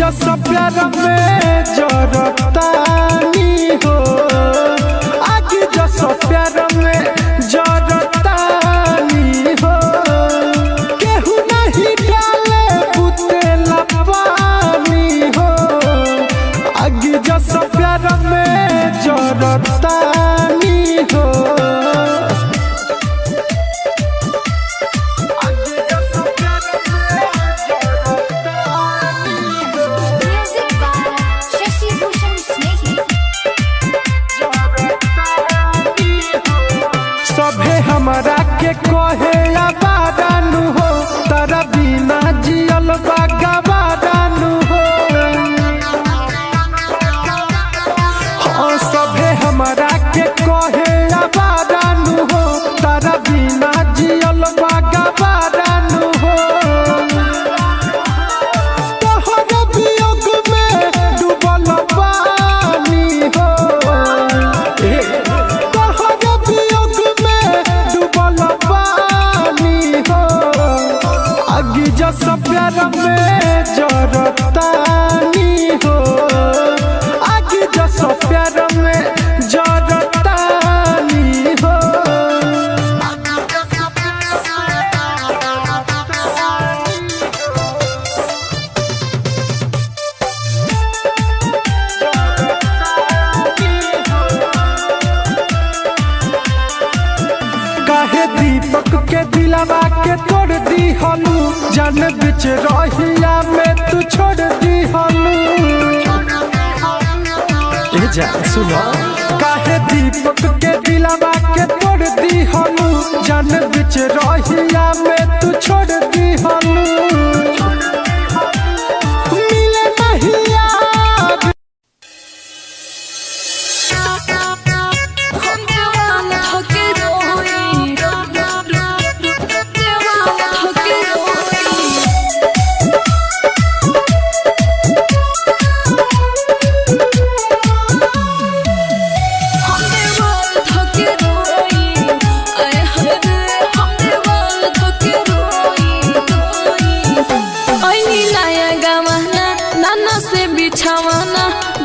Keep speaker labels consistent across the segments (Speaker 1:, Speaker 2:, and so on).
Speaker 1: जस प्यार में जरतानी हो, आगे जस प्यार में जरतानी हो। केहू नहीं डाले बुतेला पानी हो, आगे जस प्यार में जरतानी हो। सभे हमरा के कहे आबादानु हो, तारा बिना जियल बागाबादानु हो। हाँ सभे हमरा के कहे आबादानु हो, तारा बिना जियल बागाबादानु हो। तोहर वियोग में डूबल पानी हो, जस प्यार में जरतानी हो, आगे जस प्यार में जरतानी हो। काहे दीपक के दिलवा के तोड़ दी हलू, जान बिच रहिया में तू छोड़ दी हलू। जा सुनो, काहे दीपक के दिलवा के तोड़ दी हलू, जान बिच रहिया में तू छोड़ दी हलू। मिले नहीं याद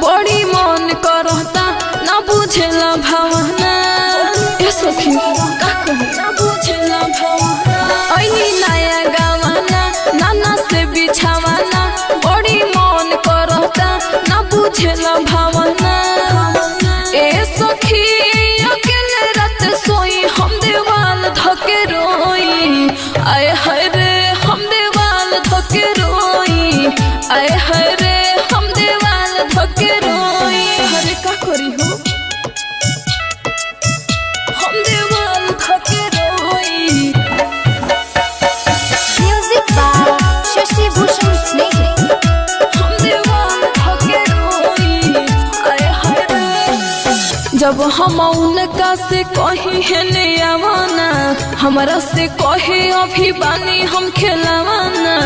Speaker 2: बड़ी मन करता ना बुझेला भावना। ए सखी का कहे ना बुझेला भावना। ऐनी नया गावाना नाना से बिछावाना, बड़ी मन करता ना बुझेला भावना। ए सखी अकेले रात सोई हम देवाल धके रोई, आए हाय रे हम देवाल धके रोई, आए हाय रे हम देवाल धके रोई। हरे का करी हो हम देवाल धके रोई।
Speaker 3: म्यूजिक बाय शशि भूषण स्नेही।
Speaker 2: हम देवाल धके रोई, आए हाय रे। जब हम उनका से कही है ने आवाना, हमरा से कहे अभी बानी हम खेलावाना।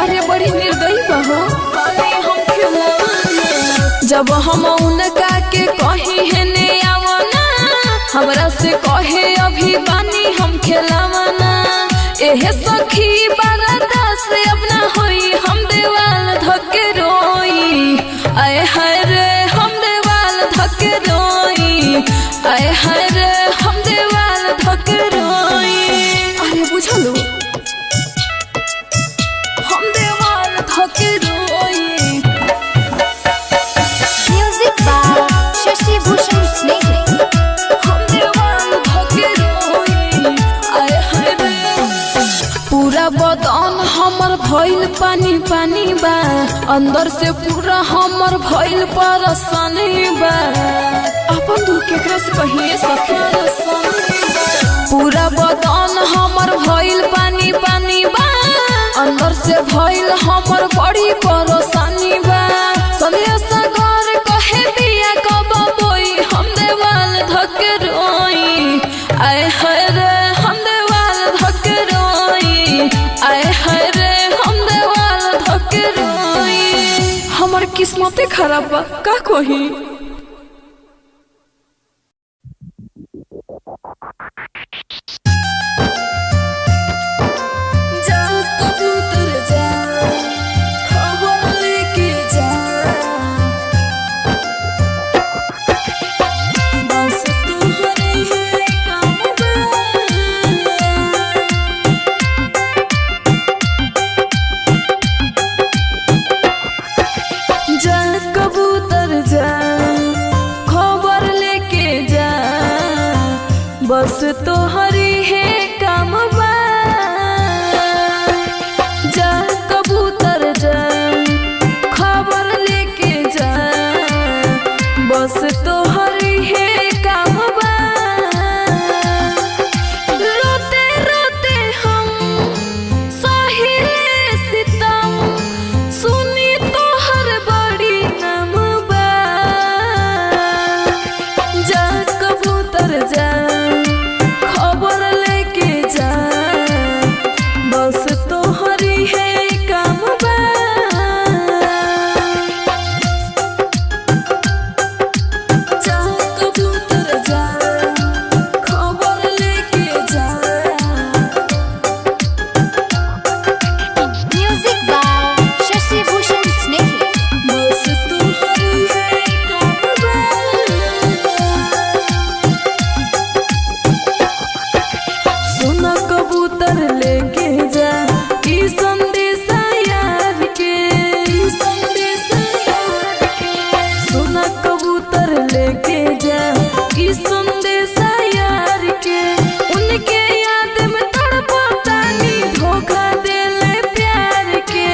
Speaker 2: अरे बड़ी निर्दयी बहो बानी हम खेलावाना। जब हम उनका के कही है ने आवाना, हमरा से कहे अभी बानी हम खेलावाना। एहे सखी बरदा से अपना होई हम देवाल धके रोई, आए हाय रे हम देवाल धके रोई, आए हाय रे हम देवाल धके रोई। अरे बुझलो हम देवाल धके रोई।
Speaker 3: म्यूजिक बाय शशि भूषण स्नेही।
Speaker 2: हम देवाल धके रोई, आए हाय रे। पूरा बदन हमर भइल पानी पानी बा, अंदर से पूरा हमर भइल परेशानी बा। अपन दुख केकरा से कहिए सखी। पूरा बदन हमर भइल पानी पानी बा, अंदर से भइल हमर बड़ी परेशानी बा। संध्या सागर कहे बिया कब बोई, हम देवाल धके रोई, आए हाय रे हम देवाल धके रोई, आए हाय रे हम देवाल धके रोई। हमर किस्मते खराब बा का कही। जा कबूतर जा खबर लेके जा। बस तोहरी है काम बा जा कबूतर जा खबर लेके जा बस तोहरी है काम बा रोते रोते हम सहिले सितम सुनी तोहर बड़ी नाम बा जा कबूतर जा खबर लेके जा बस तोहरी है काम बा जा कबूतर जा खबर लेके जा
Speaker 3: Music by Shashi Bhushan Snake.
Speaker 2: बस तोहरी है काम बा सुना कबूतर लेके जा ई संदेशा यार के सुना कबूतर लेके जा ई संदेशा यार के उनके याद में तड़पतानी धोखा देले प्यार के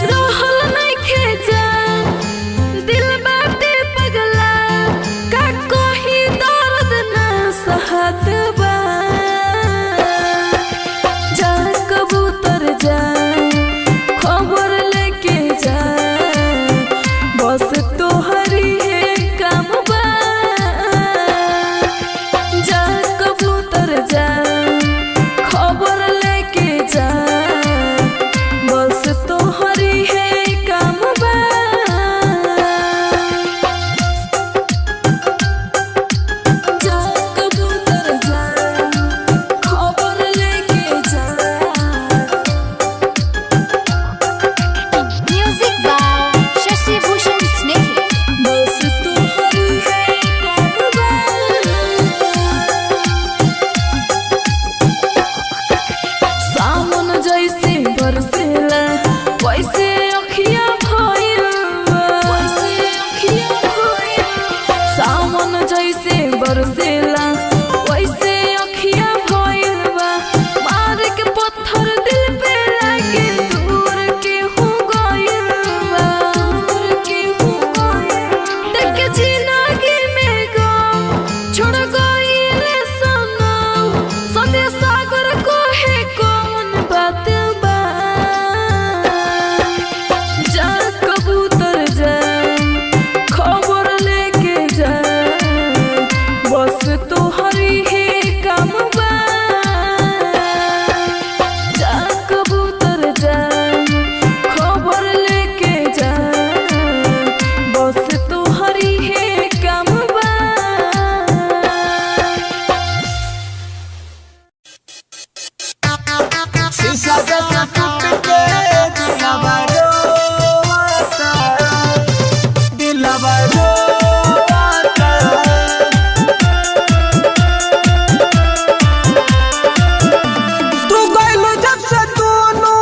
Speaker 2: रहल नइखे जान दिल बाटे पगला का कोही दर्द ना सहत बा जा कबूतर जा खबर लेके जा बस तोहरी है काम बा जा कबूतर जा खबर लेके जा बस तोहरी है काम बा जा कबूतर जा खबर लेके जा
Speaker 3: Music by Shashi Bhushan Snake.
Speaker 2: बस तोहरी है काम बा सावन जैसे बरसेला वैसे अखिया भइल सावन जैसे बरसेला वैसे अखिया भइल बा मार के पत्थर दिल पे लागे दूर के हो गइल बा देख के जिंदगी में गम छोड़ गइल सनम सदे सागर को है कौन बात बा जा कबूतर जा खबर लेके जा बस तोहरी है काम बा जा कबूतर जा खबर लेके जा बस तोहरी है काम बा
Speaker 4: शीशा जैसा टूट के दिलवा रोता तू गइलू जब से दोनों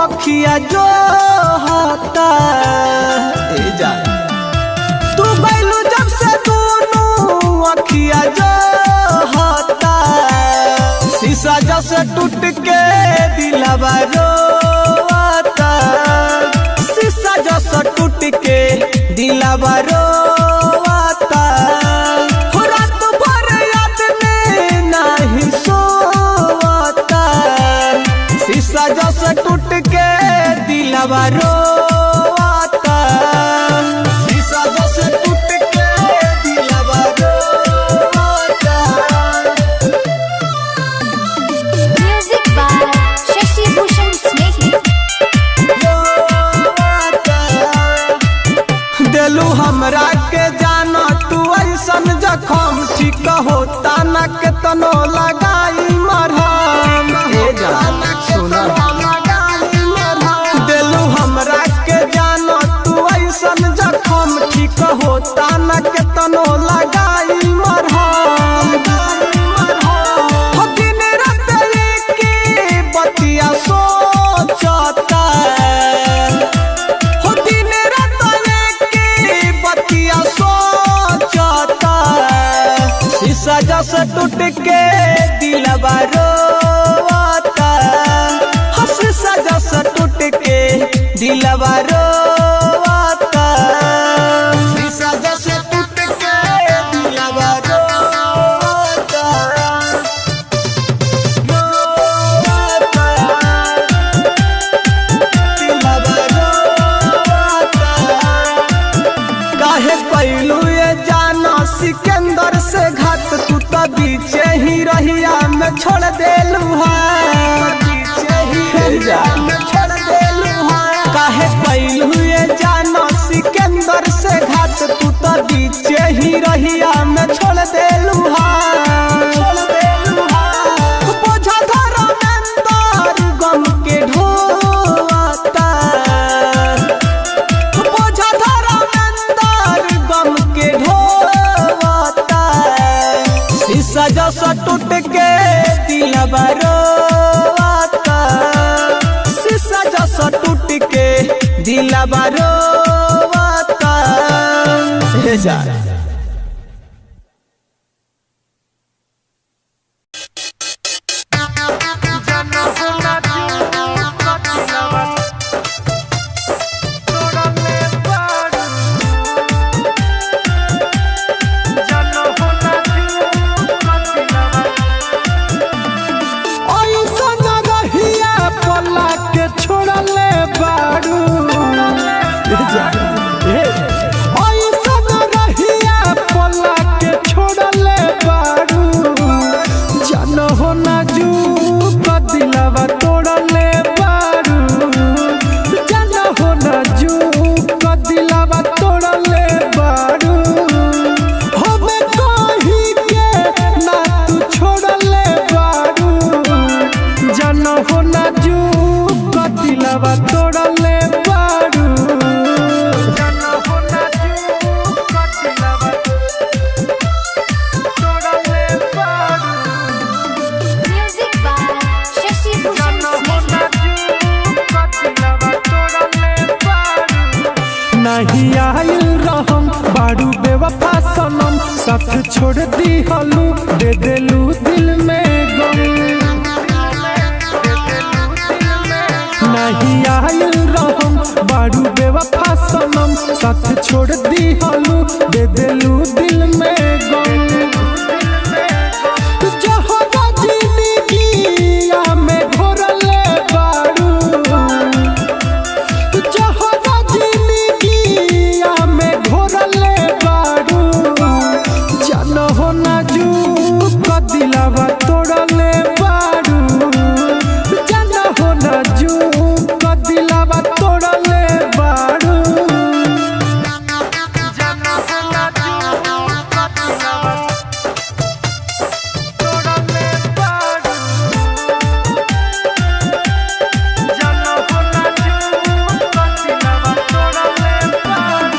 Speaker 4: अखिया जो होता तू गइलू जब से दोनों अखिया जो होता शीशा जैसे टूट के दिलवा रोता शीशा जैसे टूट के दिलवा रोता हो रात भर याद में नहीं सोता शीशा जैसे टूट के दिलवा रोता शीशा जैसे टूट के दिलवा रोता
Speaker 3: Music by Shashi Bhushan Snake.
Speaker 4: दिलू हमरा के जाना तू ऐसन जखम ठीक होता न के तनो लगाई मरहम दिलू हमरा दिलवा रोता शीशा जैसे टूट के दिलवा रोता काहे कैलू ये जाना सिकंदर से घात तू तो बीचे ही रहिया में छोड़ देलू काहे कैलू ये जाना सिकंदर से घात तू तो बीचे ही रहिया में छोड़ देलू बोझा धरा अंदर गम के ढोता बोझा धरा अंदर गम के ढोता शीशा जैसा टूट के दिलवा रोता शीशा जैसा टूट के दिलवा रोता हे जा
Speaker 1: साथ छोड़ दी हलू दे देलू दिल में गम नहीं आयल रहम बारू बेवफा सनम साथ छोड़ दी हलू दे देलू दिल में गम जहरा जिंदगिया में घोरले बारू जहरा जिंदगिया में घोरले बारू जानो हो ना जू दिलवा तोड़ले बारू जानो हो ना जू दिलवा तोड़ले बारू जानो हो ना जू दिलवा तोड़ले बारू जानो हो ना जू दिलवा तोड़ले बारू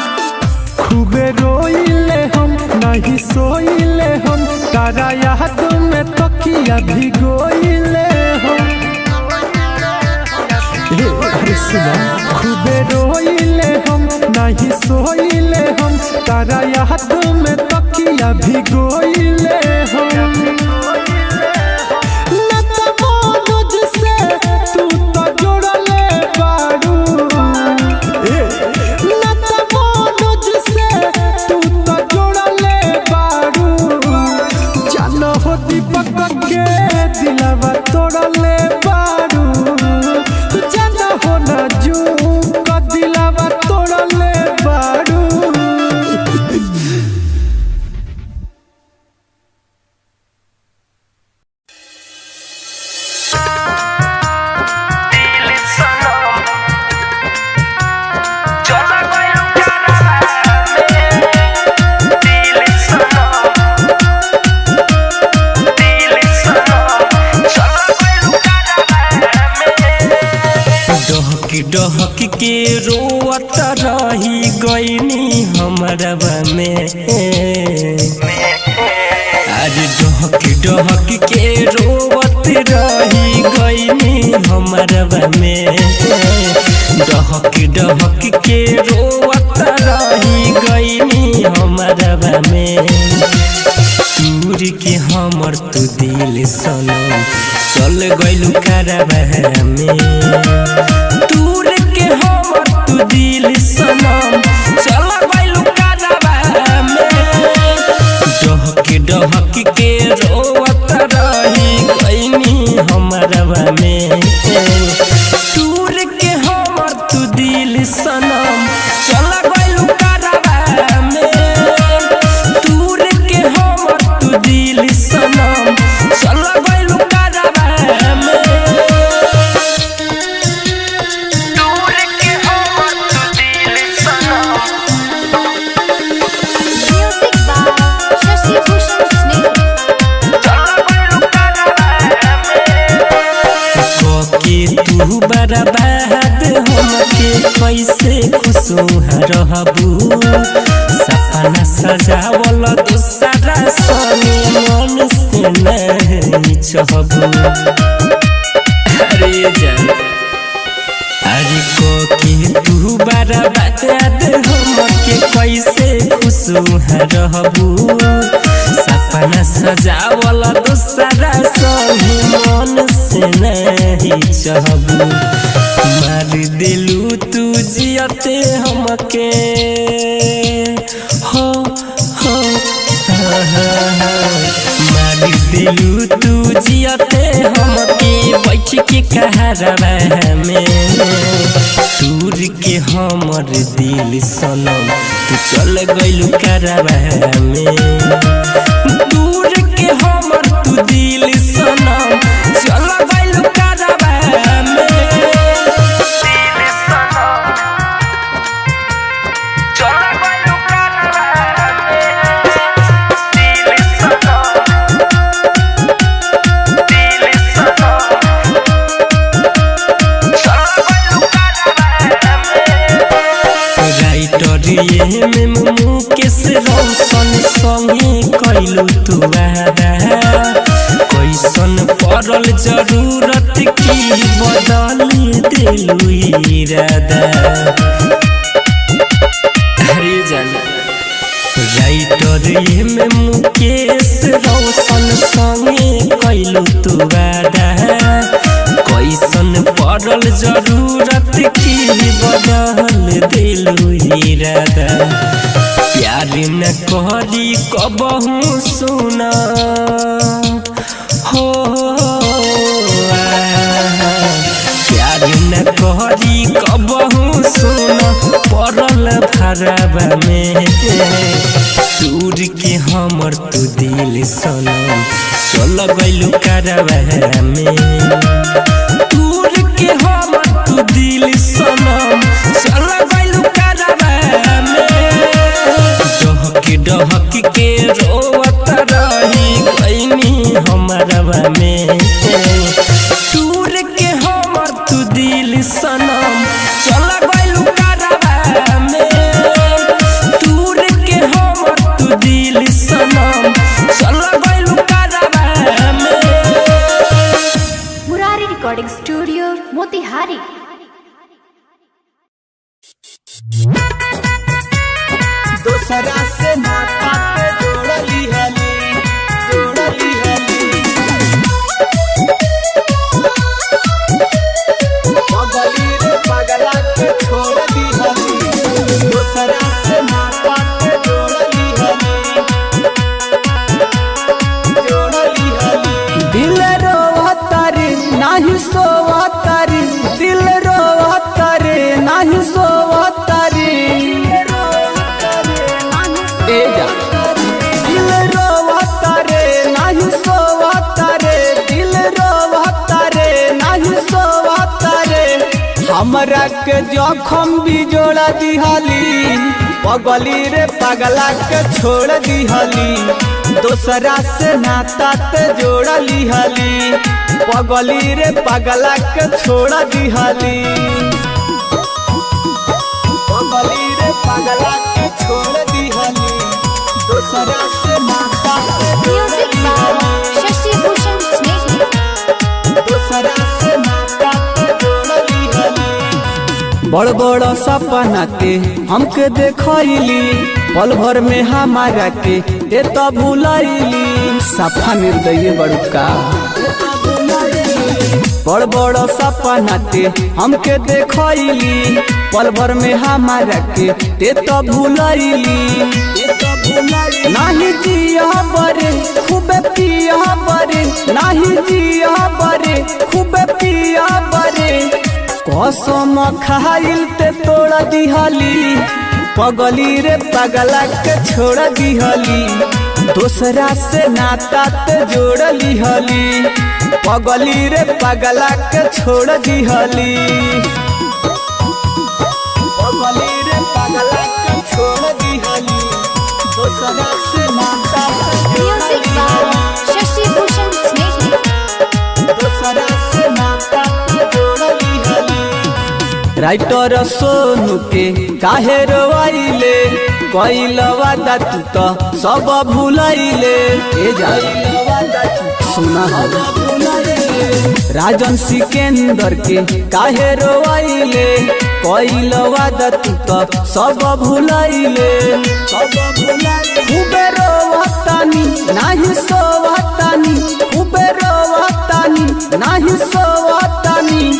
Speaker 1: खूबे रोइले हम नहीं सोइले हम तारा याद में तकिया भिगोइले हम अरे सुना खूबे रोइले हम नहीं सोइले हम तारा याद में तकिया भिगोइले हम तू तो जोड़ले बारू तू तो जोड़ले बारू जानो हो दीपक के दिलवा तोड़ले बारू जानो हो ना जू दिलवा तोड़ले बारू
Speaker 5: डहक के रोवत रही गईनी हमरवा में आज डहक के रोवत रही गईनी हमरवा में डहक के रोवत रही गईनी हमरवा में दूर के हमर तू दिल सनम चल गइलू करवा में दूर के हमर हमके कैसे खुशुहा रहबू सपना सजावल दूसरा सनी मन से नहीं चाहबू अरे जान अरे को के तू बारा बता दे हमके कैसे खुशुहा रहबू सपना सजावल दूसरा सनी मन से नहीं चाहबू मार दिलू तू जियते हमके हो मार दिलू तू जियते हमके बैठ के कहरवा में दूर के हमर दिल सनम तू चल गइलू करवा में दूर के हमर तू दिल सनम चल गइलू करवा में ये में मुकेश रोशन संगे कइलू तू वादा कैसन पड़ल जरूरत की बदल दिलू इरादा अरे जान राइटर ये में मुकेश रोशन संगे कइलू तू वादा कैसन पड़ल जरूरत की बदल दिलू इरादा प्यार न करी कबहू सुना हो प्यार न करी कबहू सुना पड़ल भरवा में दूर के हमर तू दिल सनम चल गइलू करवा में दूर के हमर तू दिल सनम चल गइलू करवा में डहक के रोवत रही गइनी हमरवा में दूर के हमर तू दिल सनम चल गइलू करवा में दूर के हमर तू दिल सनम चल गइलू करवा में
Speaker 3: मुरारी रिकॉर्डिंग स्टूडियो मोतिहारी।
Speaker 4: दूसरा से नाता के जोड़ली हली पगली रे पगला के छोड़ दी हली दूसरा से नाता के जोड़ली हली दिल रोवतारी नाही सोवतारी दिल रोवतारी नाही सोवतारी दिल रोवतारे नाही सोवतारे दिल रोवतारे नाही सोवतारे हमरा के जखम भी जोड़ा दिहली पगली रे पगला के छोड़ दिहली दूसरा से नाता ते जोड़ा लिहली पगली रे पगला के छोड़ दिहली पगली रे पगला के छोड़ दिहली दूसरा से नाता
Speaker 3: म्यूजिक बाय शशि भूषण स्नेही।
Speaker 4: दूसरा से नाता जोड़ली हली बड़ बड़ सपना के हमके देखैली पल भर में हमारा के ते तो भूलैली सफा निर्दयी बड़का बड़ बड़ सपना के हमके देखैली पल भर में हमारा के ते तो भूलैली नाही जिया बरे खूब पिया बरे नाही जिया बरे खूब पिया बरे कसम खाइल ते तोड़ दिहली पगली रे पगला के छोड़ दिहली दूसरा से नाता ते जोड़ लिहली पगली रे पगला के छोड़ दिहली पगली रे पगला के छोड़ दिहली दूसरा से नाता
Speaker 3: म्यूजिक बाय शशि भूषण स्नेही।
Speaker 4: दूसरा से नाता जोड़ लिहली राइटर सोनू के काहे रोइले कइलवा दा तू तो सब भूलैले ए जाइलवा दा तू सुना राजन सिकंदर के काहे रोइले कइलवा दा तू तो सब भूलैले खूबे रोवतानी नाही सोवतानी खूबे रोवतानी नाही सोवतानी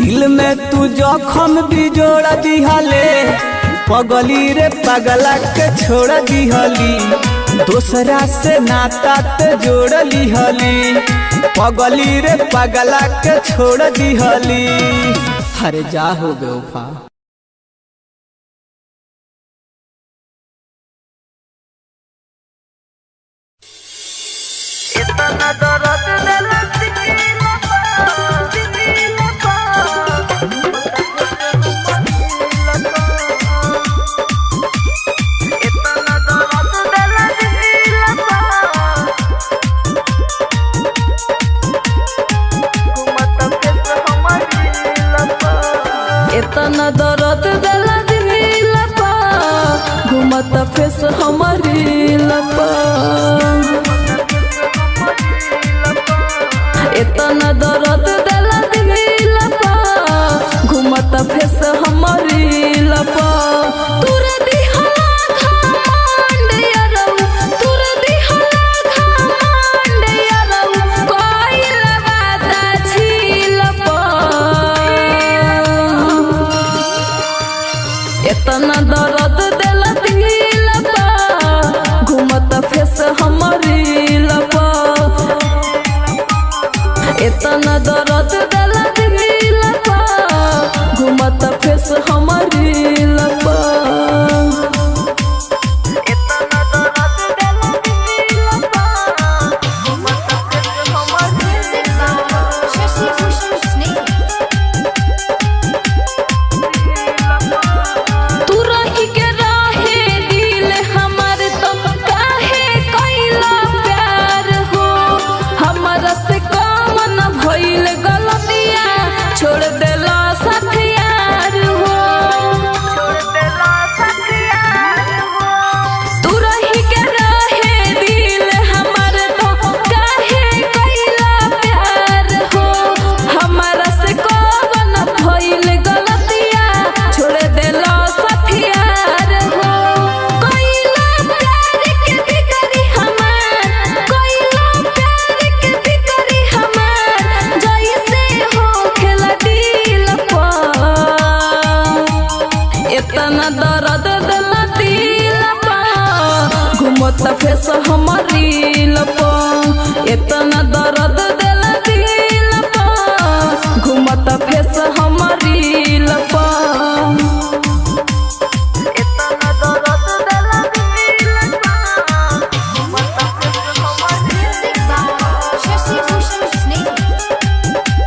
Speaker 4: दिल में तू जखम भी जोड़ दिहले पगली रे पगला के छोड़ दिहली दूसरा से नाता ते जोड़ लिहली पगली रे पगला के छोड़ दिहली अरे जा हो बेवफा।
Speaker 6: इतना दर्द दिल
Speaker 2: इतना दर्द दिला दिला पा घूमत फेस हमारी लपा इतना दर्द दिला दिला पा घूमत फेस हमारी लपा तुरा दिहला घमंड यारो तुरा दिहला घमंड यारो कोई लवादा झीलपा इतना दर्द दिला दिला पा घूमत फेस हमारी लपा इतना दर्द दिला दिला पा घूमत फेस हमारी लपा
Speaker 3: शशि भूषण स्नेह
Speaker 2: तू रही के राहे दिल हमार तो काहे कैला प्यार हो हमरा से कौन भइल गलतिया छोड़ देला साथ यार हो तू रही के राहे दिल हमार तो काहे कैला प्यार हो हमरा से कौन भइल गलतिया छोड़ देला साथ यार हो कैला प्यार के बिकरी हमार कैला प्यार के बिकरी हमार जैसे हो खेला दिल पर इतना दर्द दिला दिल पर घूमत फेस हमारी लपा इतना दर्द दिला दिल पर घूमत फेस हमारी लपा
Speaker 3: शशि भूषण स्नेह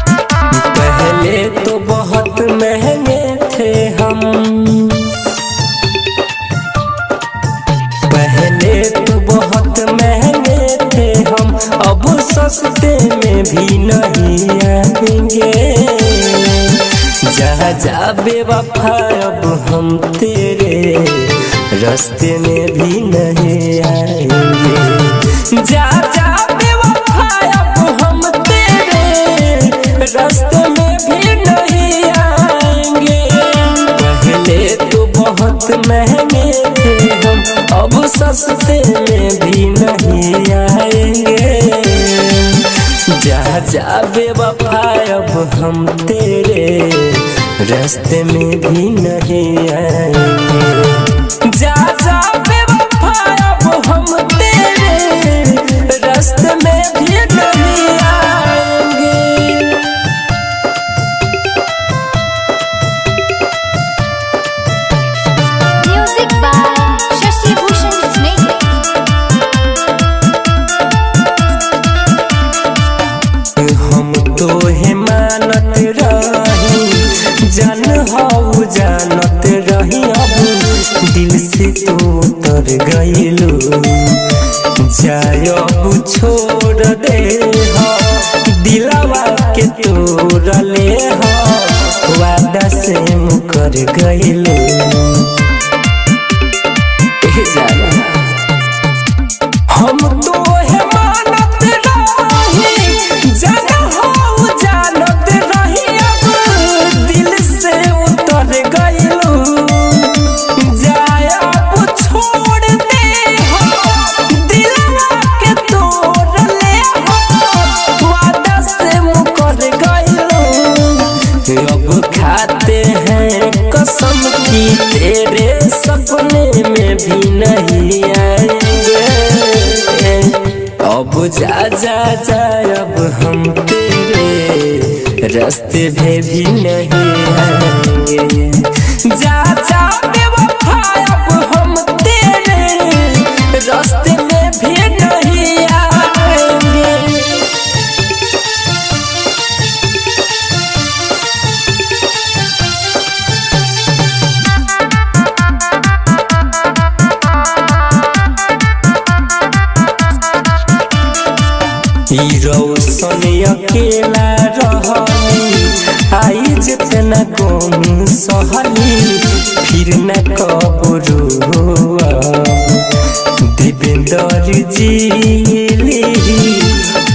Speaker 5: पहले तो बहुत महंगे थे हम पहले तो बहुत महंगे थे हम अब सस्ते में भी नहीं आएंगे जा जा बेवफा अब हम तेरे रास्ते में भी नहीं आएंगे जा जा बेवफा अब हम तेरे रास्ते में भी नहीं आएंगे पहले तो बहुत महंगे थे हम अब सस्ते में भी नहीं आएंगे जा जा बेवफा अब हम तेरे रास्ते में भी नहीं आएंगे जा जा बेवफा अब हम तेरे रास्ते में भी नहीं आएंगे।
Speaker 3: म्यूजिक बाय शशि भूषण स्नेह
Speaker 5: हम तो गइलू जायब छोड़ दे हो दिलवा के तोड़ ले हो वादा से मुकर गइलू हम तो है मानत रही जाना हो जानत रही अब दिल से उतर गइलू जायब छोड़ दे हो दिलवा के तोड़ ले हो वादा से मुकर गइलू अब खाते हैं कसम की तेरे सपने में भी नहीं आएंगे अब जा जा जा अब हम तेरे रास्ते में भी नहीं आएंगे जा जा बेवफा अब हम तेरे रास्ते में भी नहीं आएंगे रौशन अकेला रहनी आई जितना गम सहली फिर न कबरू देवेंद्र जी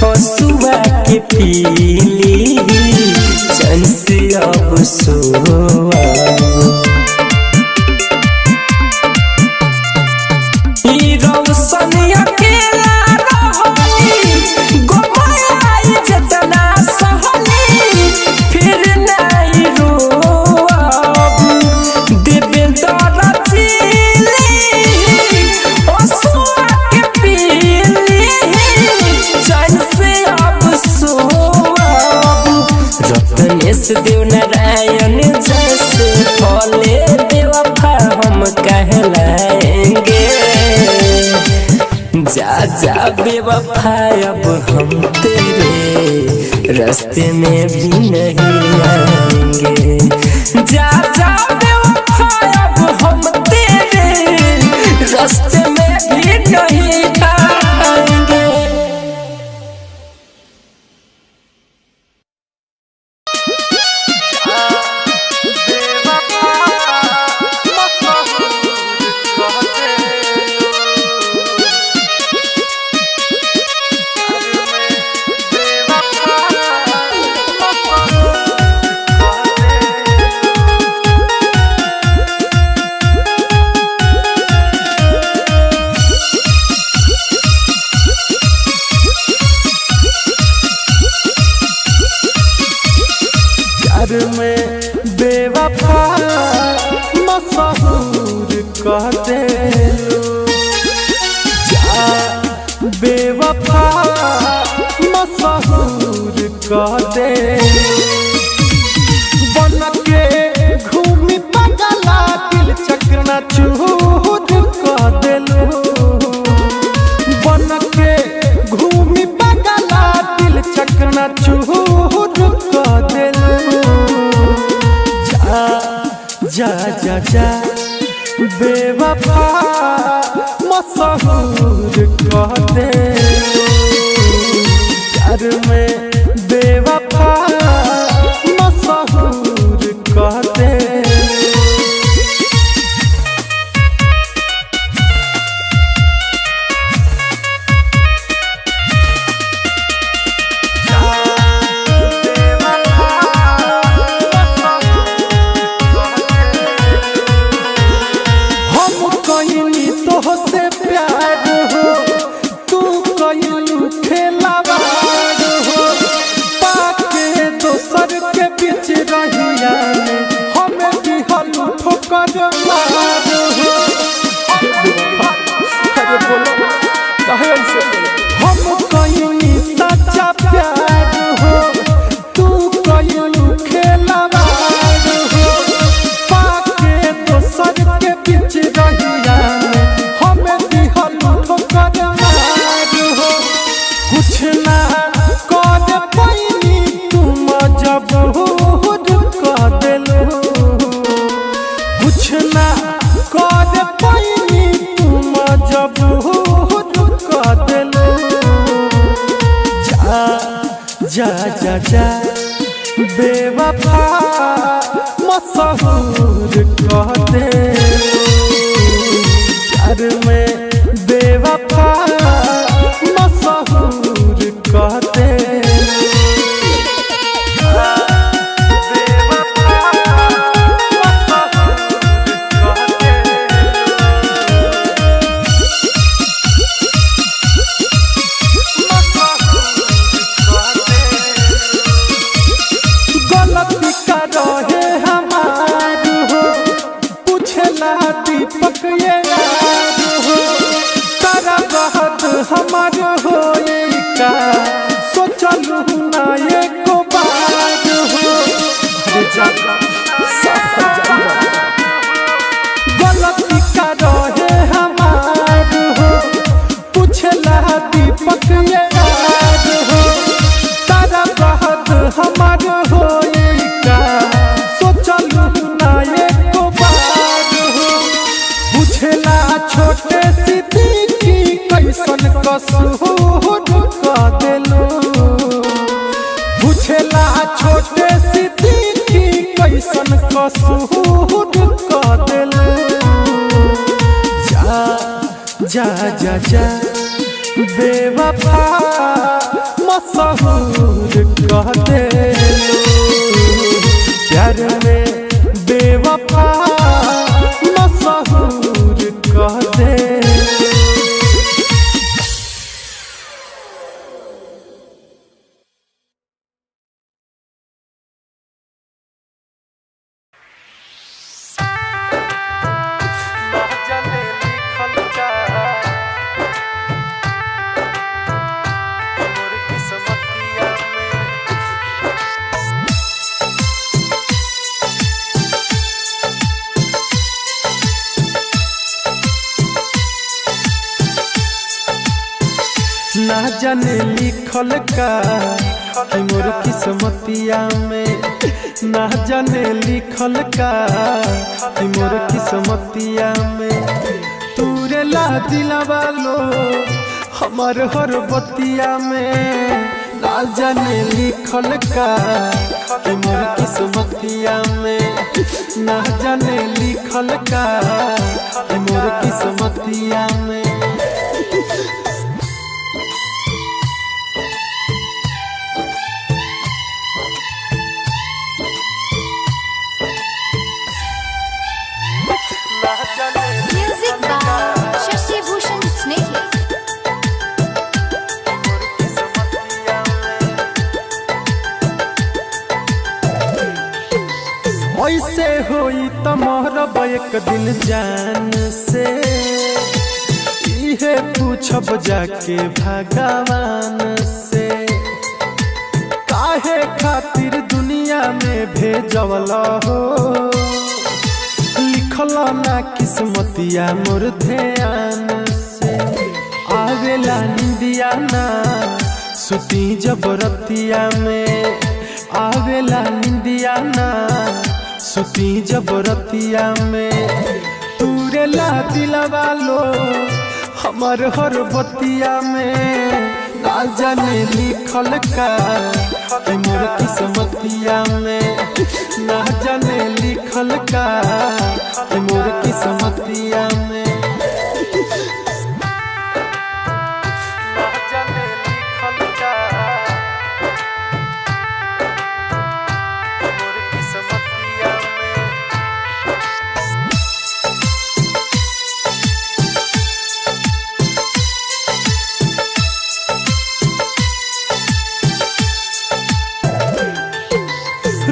Speaker 5: हसुआ के पीली चैन से अब सोआ रौशन अकेला रहनी गोमाई जतना सहली फिर नहीं रोब देवेंद्र चिली हसुआ के पीली चैन से अब सोब रत्नेश देवनारायण जैसे फले बेवफा हम कहलाएंगे जा जा बेवफा अब हम तेरे रास्ते में भी नहीं आएंगे जा जा बेवफा अब हम तेरे रास्ते में भी नहीं आएंगे
Speaker 1: में बेवफा मशहूर कहते जा बेवफा मशहूर कहते बन के घूमी पगला दिल चकना चूर कह देलू बन के घूमी पगला दिल चकना चूर कह देलू जा जा जा बेवफा मशहूर कहते प्यार में बेवफा मशहूर कहते हम कहीं सच्चा प्यार हो तू कहीं खेलवार हो पाके दोसर के बीच रहिया हमें दिहल ठोकर मार हो कुछ ना कर पैनी तुम मजबूर कह देलू कुछ ना कर पैनी तुम बेवफा मशहूर कह दे प्यार में बेवफा मशहूर कह दे दीपक ये याद हो तारा बहुत हमार हो का सोचलू ना ये को बात हो गलती का रहे हमार हो पूछला दीपक ये याद हो तारा बहुत हमार हो का सोचलू ना ये को बात हो पूछला छोटे सिद्दीकी कैसन कसूर कह देलू पूछला छोटे सिद्दीकी कैसन कसूर कह देलू जा जा जा जा बेवफा मशहूर कह देलू प्यार में बेवफा मशहूर कह दे ना जाने लिखल का कि मोर किस्मतिया में ना जाने लिखल का कि मोर किस्मतिया में तूरे ला दिलवा लो हमार हर बतिया में ना जाने लिखल का कि मोर किस्मतिया में ना जाने लिखल का कि मोर किस्मतिया में
Speaker 3: Music by Shashi Bhushan Snehi.
Speaker 1: ऐसे होई त मोहरब एक दिन जान से इहे पूछब जाके भगवान से काहे खातिर दुनिया में भेजवला हो लिखल ना किस्मतिया मोर ध्यान से आवेला निंदिया ना सुती जबरतिया में आवेला निंदिया ना सुती जबरतिया में तूरे ला दिलवा लो हमार हर बतिया में ना जाने लिखल का कि मोर किस्मतिया में ना जाने लिखल का कि मोर किस्मतिया में ना जाने लिखल का मोर किस्मतिया में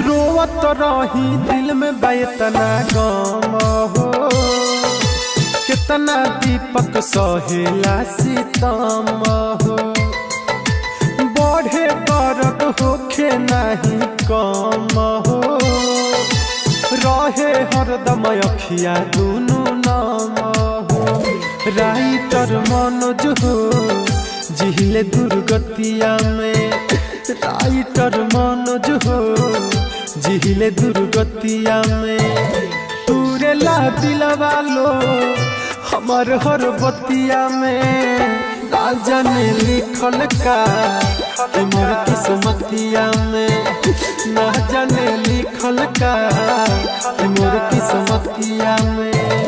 Speaker 1: रोवत रही दिल में बैतना गम हो कितना दीपक सहेला सितम हो बढ़े दर्द होखे नहीं कम हो रहे हरदम अखिया दुनू नाम हो राइटर मनोज हो जिहिले दुर्गतिया में राइटर मनोज हो जिहिले दुर्गतिया में तूरे ला दिलवा लो हमार हर बतिया में ना जाने लिखल का कि मोर किस्मतिया में ना का मोर किस्मतिया में।